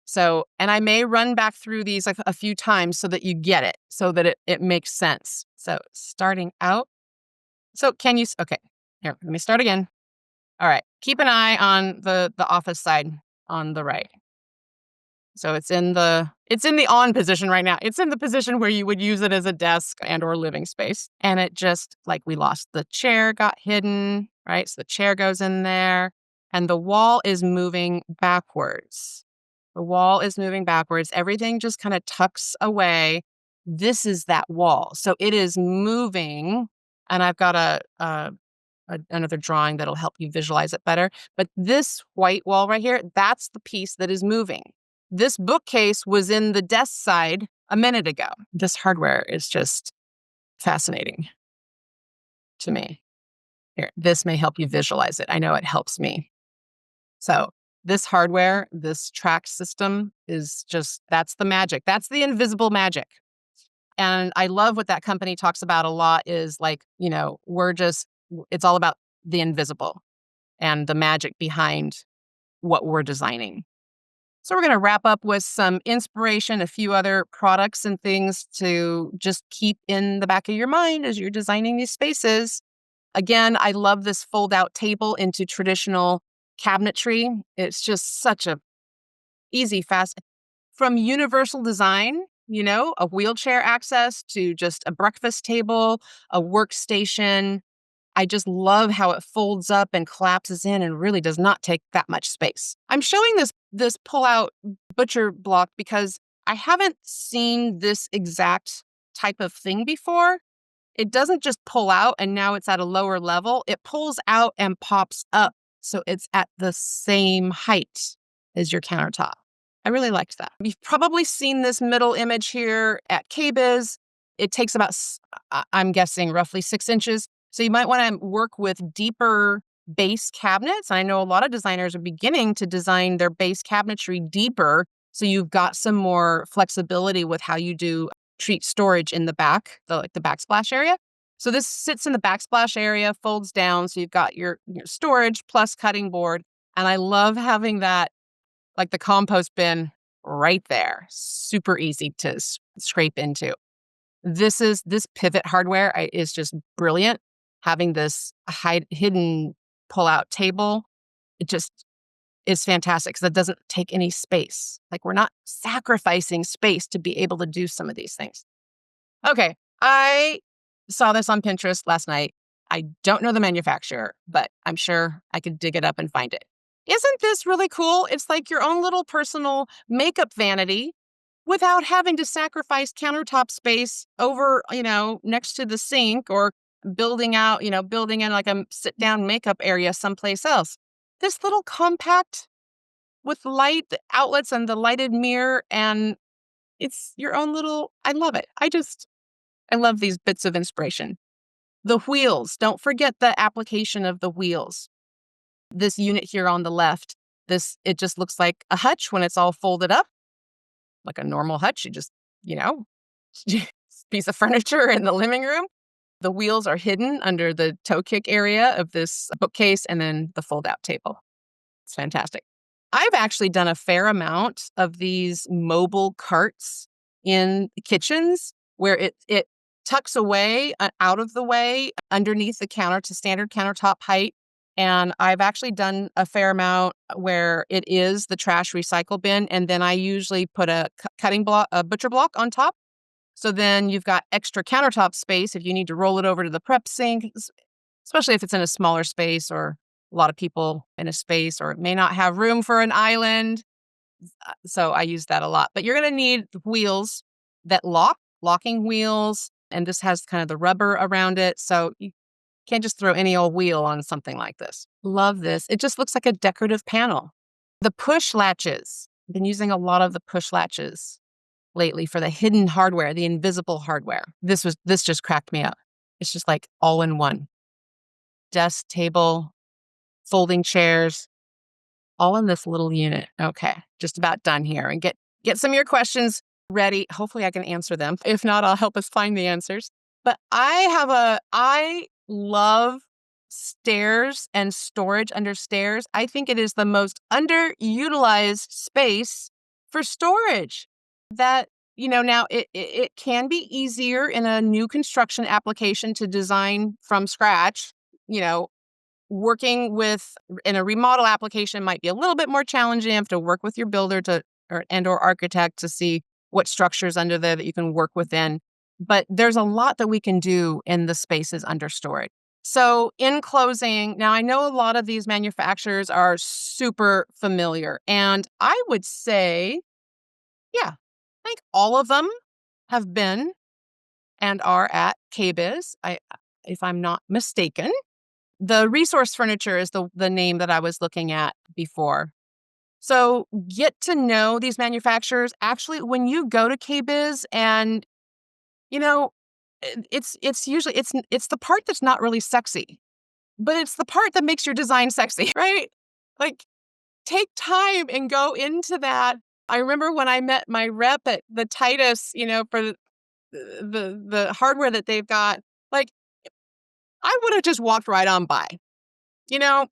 So, and I may run back through these a few times so that you get it, so that it makes sense. So starting out. So okay, here, let me start again. All right, keep an eye on the office side on the right. So it's in the on position right now. It's in the position where you would use it as a desk and or living space. And it just, like, we lost the chair, got hidden, right? So the chair goes in there and the wall is moving backwards. The wall is moving backwards. Everything just kind of tucks away. This is that wall. So it is moving. And I've got another drawing that'll help you visualize it better. But this white wall right here, that's the piece that is moving. This bookcase was in the desk side a minute ago. This hardware is just fascinating to me. Here, this may help you visualize it. I know it helps me. So this hardware, this track system that's the magic. That's the invisible magic. And I love what that company talks about a lot is, like, it's all about the invisible and the magic behind what we're designing. So we're going to wrap up with some inspiration, a few other products and things to just keep in the back of your mind as you're designing these spaces. Again, I love this fold-out table into traditional cabinetry. It's just such a easy, fast, from universal design, a wheelchair access to just a breakfast table, a workstation. I just love how it folds up and collapses in and really does not take that much space. I'm showing this pull-out butcher block because I haven't seen this exact type of thing before. It doesn't just pull out and now it's at a lower level. It pulls out and pops up, so it's at the same height as your countertop. I really liked that. You've probably seen this middle image here at KBIS. It takes about, I'm guessing, roughly 6 inches. So you might want to work with deeper base cabinets. I know a lot of designers are beginning to design their base cabinetry deeper, so you've got some more flexibility with how you do treat storage in the back, the backsplash area. So this sits in the backsplash area, folds down, so you've got your storage plus cutting board. And I love having that, like the compost bin right there. Super easy to scrape into. This pivot hardware is just brilliant. Having this hidden pull-out table, it just is fantastic because it doesn't take any space. Like we're not sacrificing space to be able to do some of these things. Okay, I saw this on Pinterest last night. I don't know the manufacturer, but I'm sure I could dig it up and find it. Isn't this really cool? It's like your own little personal makeup vanity without having to sacrifice countertop space over, next to the sink or building in like a sit down makeup area someplace else. This little compact with light outlets and the lighted mirror, and it's your own little, I love it. I love these bits of inspiration. The wheels, don't forget the application of the wheels. This unit here on the left, it just looks like a hutch when it's all folded up, like a normal hutch. You just, piece of furniture in the living room. The wheels are hidden under the toe kick area of this bookcase and then the fold out table. It's fantastic. I've actually done a fair amount of these mobile carts in kitchens where it tucks away out of the way underneath the counter to standard countertop height. And I've actually done a fair amount where it is the trash recycle bin. And then I usually put a cutting block, a butcher block on top. So then you've got extra countertop space if you need to roll it over to the prep sink, especially if it's in a smaller space or a lot of people in a space, or it may not have room for an island. So I use that a lot. But you're going to need wheels that locking wheels. And this has kind of the rubber around it. So you can't just throw any old wheel on something like this. Love this. It just looks like a decorative panel. The push latches. I've been using a lot of the push latches lately for the hidden hardware, the invisible hardware. This just cracked me up. It's just like all in one. Desk, table, folding chairs, all in this little unit. Okay, just about done here. And get some of your questions ready. Hopefully I can answer them. If not, I'll help us find the answers. But I love stairs and storage under stairs. I think it is the most underutilized space for storage. That, now it can be easier in a new construction application to design from scratch. Working in a remodel application might be a little bit more challenging. You have to work with your builder or architect to see what structures under there that you can work within. But there's a lot that we can do in the spaces under storage. So in closing, now I know a lot of these manufacturers are super familiar, and I would say, yeah, I think all of them have been and are at KBIS, if I'm not mistaken. The Resource Furniture is the name that I was looking at before. So get to know these manufacturers. Actually, when you go to KBIS, and it's usually it's the part that's not really sexy, but it's the part that makes your design sexy, right? Like, take time and go into that. I remember when I met my rep at the Titus, for the hardware that they've got, like, I would have just walked right on by.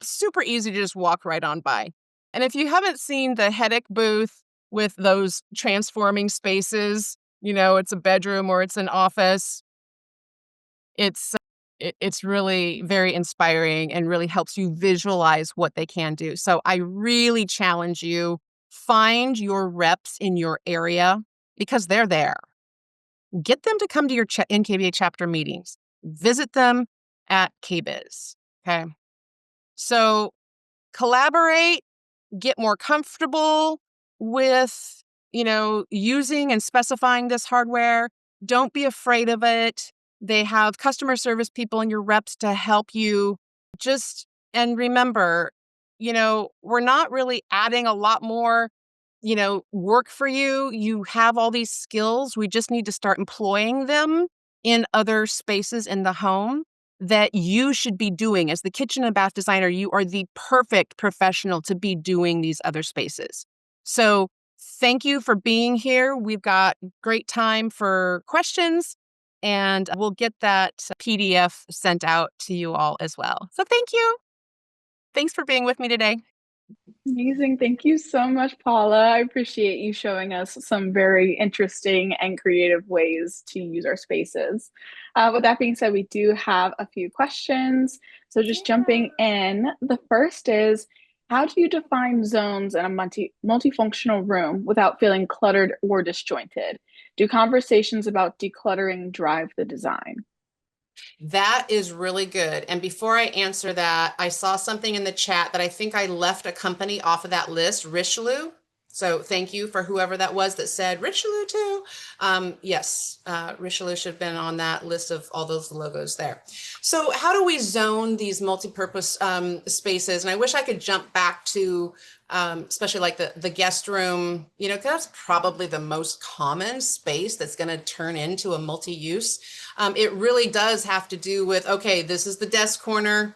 Super easy to just walk right on by. And if you haven't seen the headache booth with those transforming spaces, it's a bedroom or it's an office, it's really very inspiring and really helps you visualize what they can do. So I really challenge you, find your reps in your area because they're there. Get them to come to your NKBA chapter meetings. Visit them at KBIS. Okay. So collaborate, get more comfortable with, using and specifying this hardware. Don't be afraid of it. They have customer service people and your reps to help you. And remember, we're not really adding a lot more, work for you. You have all these skills. We just need to start employing them in other spaces in the home that you should be doing. As the kitchen and bath designer, you are the perfect professional to be doing these other spaces. So thank you for being here. We've got great time for questions, and we'll get that PDF sent out to you all as well. So thank you. Thanks for being with me today. Amazing. Thank you so much, Paula. I appreciate you showing us some very interesting and creative ways to use our spaces. With that being said, we do have a few questions. So just jumping in, the first is, how do you define zones in a multifunctional room without feeling cluttered or disjointed? Do conversations about decluttering drive the design? That is really good. And before I answer that, I saw something in the chat that I think I left a company off of that list, Richelieu. So thank you for whoever that was that said Richelieu too. Yes, Richelieu should have been on that list of all those logos there. So how do we zone these multi-purpose spaces? And I wish I could jump back to especially like the guest room, you know, 'cause that's probably the most common space that's going to turn into a multi-use. It really does have to do with, okay, this is the desk corner.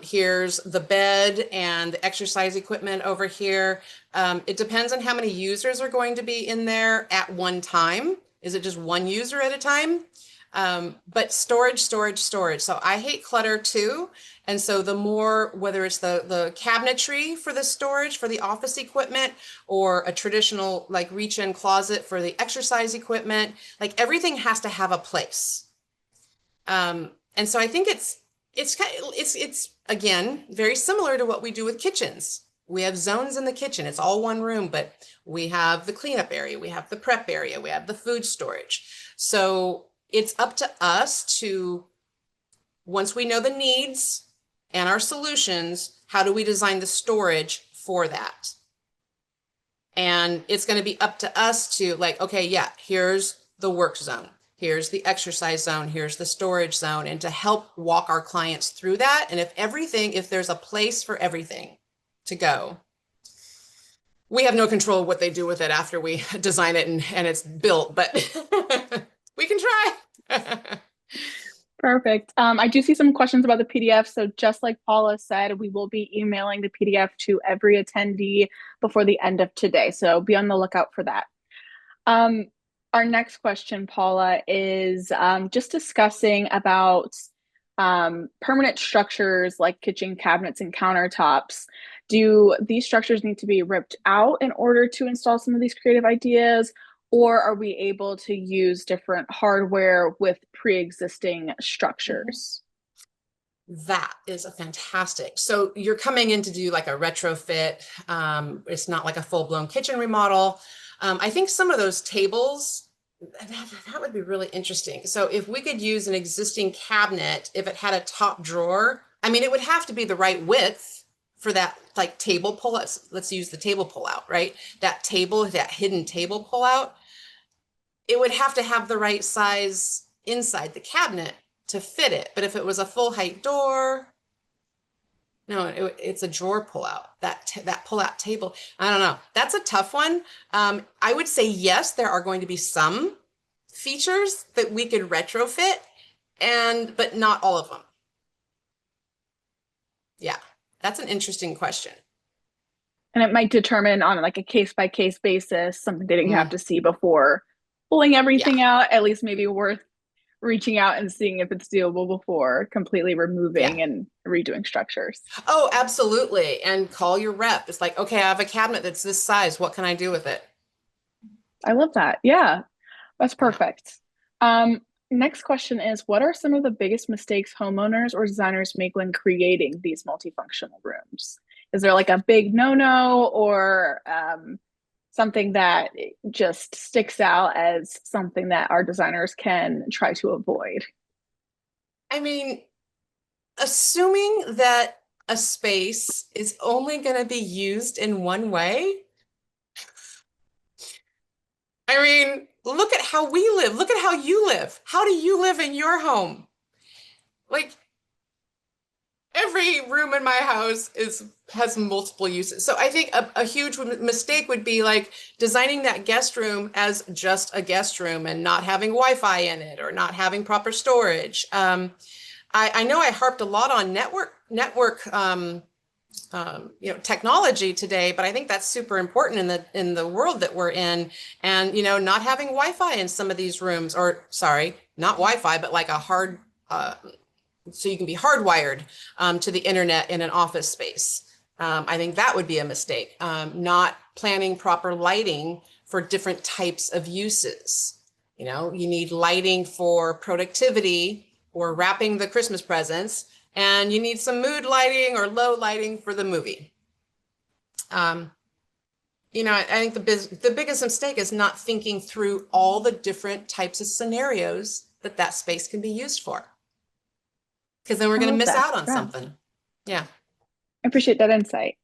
Here's the bed and the exercise equipment over here. It depends on how many users are going to be in there at one time. Is it just one user at a time? But storage. So I hate clutter too. And so the more, whether it's the cabinetry for the storage for the office equipment or a traditional like reach-in closet for the exercise equipment, like everything has to have a place. And so I think it's again very similar to what we do with kitchens. We have zones in the kitchen. It's all one room, but we have the cleanup area, we have the prep area, we have the food storage. So it's up to us to, once we know the needs and our solutions, how do we design the storage for that? And it's going to be up to us to like, okay, yeah, here's the work zone. Here's the exercise zone. Here's the storage zone. And to help walk our clients through that. And if there's a place for everything to go, we have no control what they do with it after we design it and it's built, but we can try. Perfect. I do see some questions about the PDF. So just like Paula said, we will be emailing the PDF to every attendee before the end of today. So be on the lookout for that. Our next question, Paula, is just discussing about permanent structures like kitchen cabinets and countertops. Do these structures need to be ripped out in order to install some of these creative ideas? Or are we able to use different hardware with pre-existing structures? That is a fantastic. So you're coming in to do like a retrofit. It's not like a full-blown kitchen remodel. I think some of those tables, that would be really interesting. So if we could use an existing cabinet, if it had a top drawer, I mean, it would have to be the right width for that like table pull out. Let's use the table pull out, right? That table, that hidden table pull out, it would have to have the right size inside the cabinet to fit it. But if it was a full height door, no, it's a drawer pull out, that pull out table. I don't know. That's a tough one. I would say, yes, there are going to be some features that we could retrofit but not all of them. Yeah, that's an interesting question. And it might determine on like a case by case basis, something that you have to see before pulling everything out, at least maybe worth reaching out and seeing if it's doable before completely removing and redoing structures. Oh, absolutely. And call your rep. It's like, okay, I have a cabinet that's this size. What can I do with it? I love that. Yeah, that's perfect. Next question is, what are some of the biggest mistakes homeowners or designers make when creating these multifunctional rooms? Is there like a big no-no or something that just sticks out as something that our designers can try to avoid? I mean, assuming that a space is only going to be used in one way. I mean, look at how we live. Look at how you live. How do you live in your home? Like, every room in my house has multiple uses. So I think a huge mistake would be like designing that guest room as just a guest room and not having Wi-Fi in it or not having proper storage. I know I harped a lot on network technology today, but I think that's super important in the world that we're in. And not having Wi-Fi in some of these rooms, or sorry, not Wi-Fi, but like a hard so you can be hardwired to the internet in an office space. I think that would be a mistake. Not planning proper lighting for different types of uses. You know, you need lighting for productivity or wrapping the Christmas presents, and you need some mood lighting or low lighting for the movie. You know, I think the biggest mistake is not thinking through all the different types of scenarios that space can be used for. Because then we're going to miss out on something. Yeah. I appreciate that insight.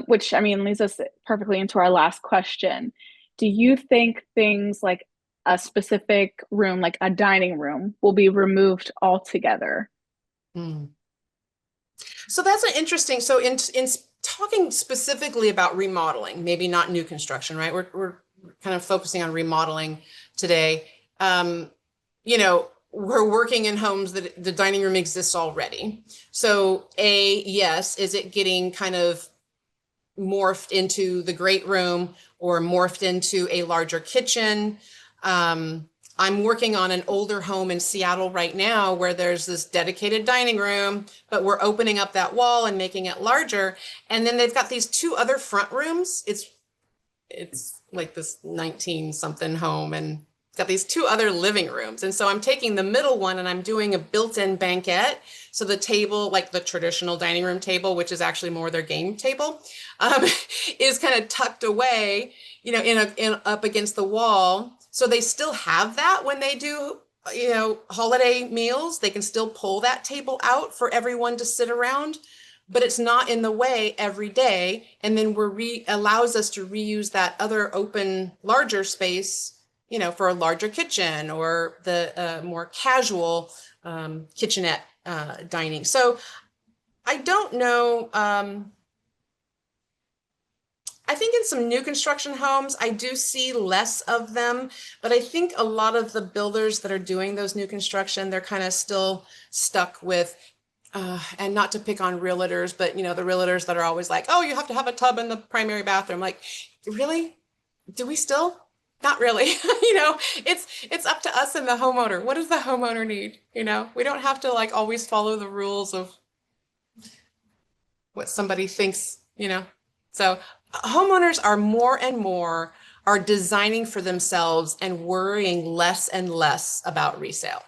Which, I mean, leads us perfectly into our last question. Do you think things like a specific room, like a dining room, will be removed altogether? So that's an interesting, so in talking specifically about remodeling, maybe not new construction, right? We're kind of focusing on remodeling today. You know, we're working in homes that the dining room exists already. So yes, is it getting kind of morphed into the great room or morphed into a larger kitchen? I'm working on an older home in Seattle right now where there's this dedicated dining room, but we're opening up that wall and making it larger. And then they've got these two other front rooms. It's like this 19 something home, and it's got these two other living rooms. And so I'm taking the middle one and I'm doing a built-in banquette. So the table, like the traditional dining room table, which is actually more their game table, is kind of tucked away, you know, in up against the wall. So they still have that when they do, you know, holiday meals. They can still pull that table out for everyone to sit around, but it's not in the way every day. And then allows us to reuse that other open, larger space, you know, for a larger kitchen or the more casual kitchenette dining. So I don't know. I think in some new construction homes, I do see less of them, but I think a lot of the builders that are doing those new construction, they're kind of still stuck with, and not to pick on realtors, but you know, the realtors that are always like, oh, you have to have a tub in the primary bathroom. Like, really? Do we still? Not really. You know, it's up to us and the homeowner. What does the homeowner need? You know, we don't have to like always follow the rules of what somebody thinks, you know. So homeowners are more and more are designing for themselves and worrying less and less about resale.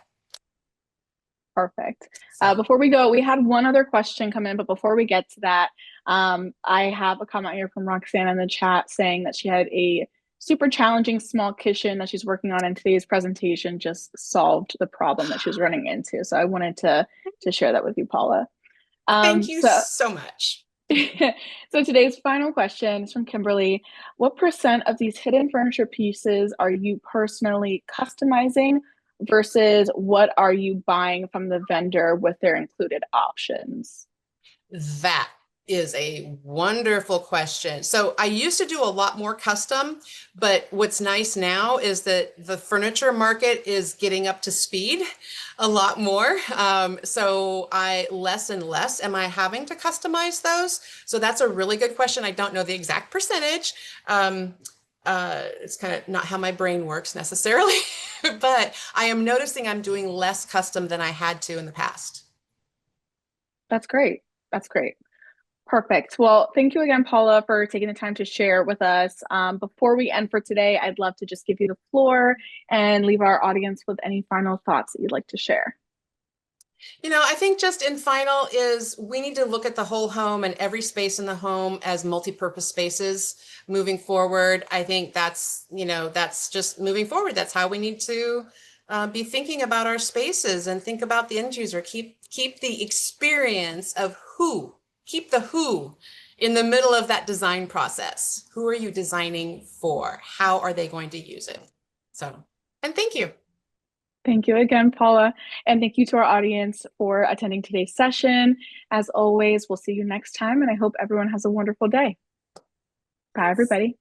Perfect. Before we go, we had one other question come in, but before we get to that, I have a comment here from Roxanne in the chat saying that she had a super challenging small kitchen that she's working on, and today's presentation just solved the problem that she was running into. So I wanted to share that with you, Paula. Thank you so much. So today's final question is from Kimberly. What % of these hidden furniture pieces are you personally customizing versus what are you buying from the vendor with their included options? That is a wonderful question. So I used to do a lot more custom, but what's nice now is that the furniture market is getting up to speed a lot more. So less and less am I having to customize those. So that's a really good question. I don't know the exact percentage. It's kind of not how my brain works necessarily, but I am noticing I'm doing less custom than I had to in the past. That's great. That's great. Perfect. Well, thank you again, Paula, for taking the time to share with us. Before we end for today, I'd love to just give you the floor and leave our audience with any final thoughts that you'd like to share. You know, I think just in final is we need to look at the whole home and every space in the home as multi-purpose spaces moving forward. I think that's, you know, that's just moving forward. That's how we need to be thinking about our spaces and think about the end user. Keep the experience of keep the who in the middle of that design process. Who are you designing for? How are they going to use it? So, and thank you. Thank you again, Paula. And thank you to our audience for attending today's session. As always, we'll see you next time, and I hope everyone has a wonderful day. Bye, everybody.